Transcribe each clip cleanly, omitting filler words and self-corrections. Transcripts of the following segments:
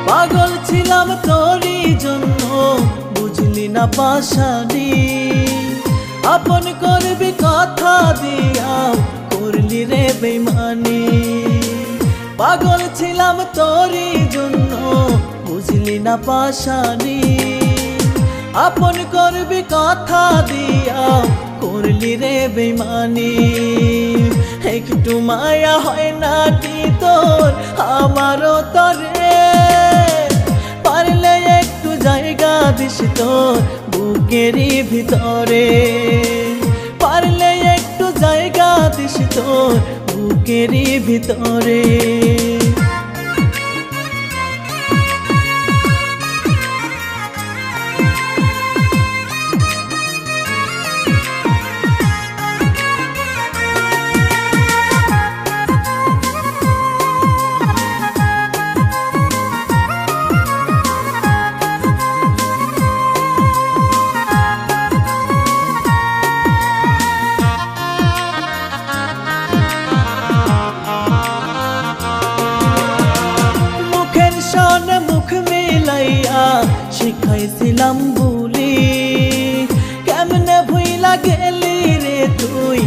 পাগল ছিলাম তোরই জন্য, বুঝলি না পাশানি। আপন করবি কথা দিয়া, করলি রে বেইমানি। পাগল ছিলাম তোরই জন্য, বুঝলি না পাশানি। আপন করবি কথা দিয়া, করলি রে বেইমানি। একটু মায়া হয় না কি তোর আমারও তরে, পারলে একটু জায়গা দিস তোর বুকেরই ভিতরে। পারলে একটু জায়গা দিস তোর বুকেরই ভিতরে। মুখ মিলাইয়া শিখাইছিলাম বুলি, কেমনে ভুইলা গেলি রে তুই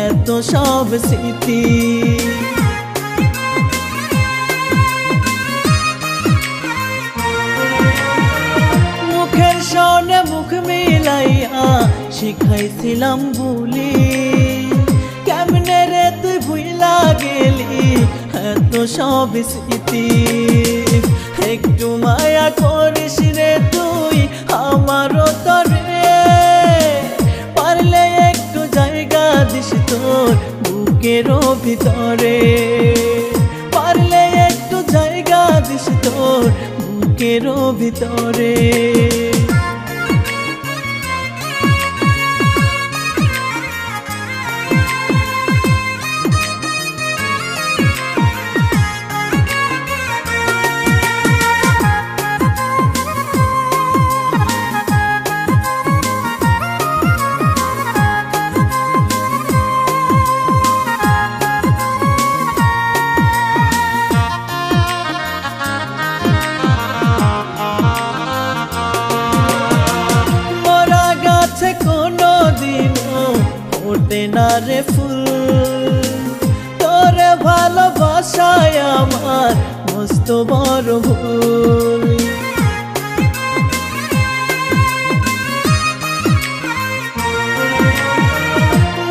এত সব স্মৃতি। মুখের সনে মুখ মিলাইয়া শিখাইছিলাম বুলি, কেমনে রে তুই ভুইলা গেলি এত সব স্মৃতি। একটু মায়া করিস রে তুই আমারও তরে, পারলে একটু জায়গা দিস তোর বুকেরও ভিতরে। পারলে একটু জায়গা দিস তোর বুকেরও ভিতরে। কোনো দিনও ওঠে না রে ফুল, তোরে ভালোবাসায় আমার মস্ত বড় ভুল।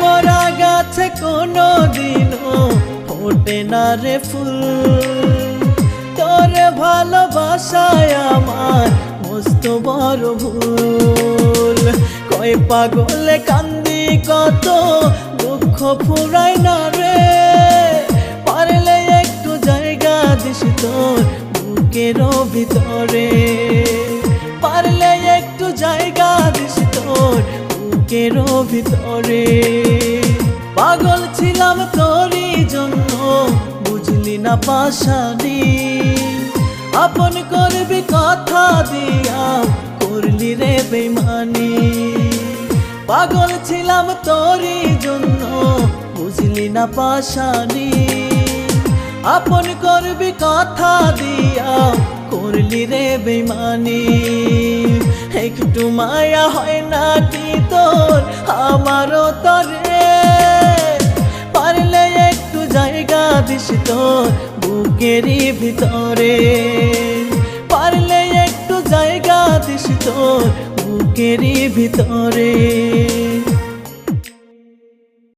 মরা গাছে কোনো দিনও ওঠে না রে ফুল, তোরে ভালোবাসায় আমার মস্ত বড় ভুল। কয় পাগলে কান্দি কত দুঃখ ফুরাই না রে, পারলে একটু জায়গা দিস তোর বুকেরও ভিতরে। পারলে একটু জায়গা দিস তোর বুকেরও ভিতরে। পাগল ছিলাম তোরই জন্য, বুঝলি না পাশানি। আপন করবি কথা দিয়া, করলি রে বেইমানি। পাগল ছিলাম তোরই জন্য, বুঝলি না পাশানি। আপন করবি কথা দিয়া, করলি রে বেইমানি। একটু মায়া হয় না কি তোর আমারও তরে, পারলে একটু জায়গা দিস তোর বুকেরই ভিতরে। পারলে একটু জায়গা দিস তোর বুকেরই ভিতরে।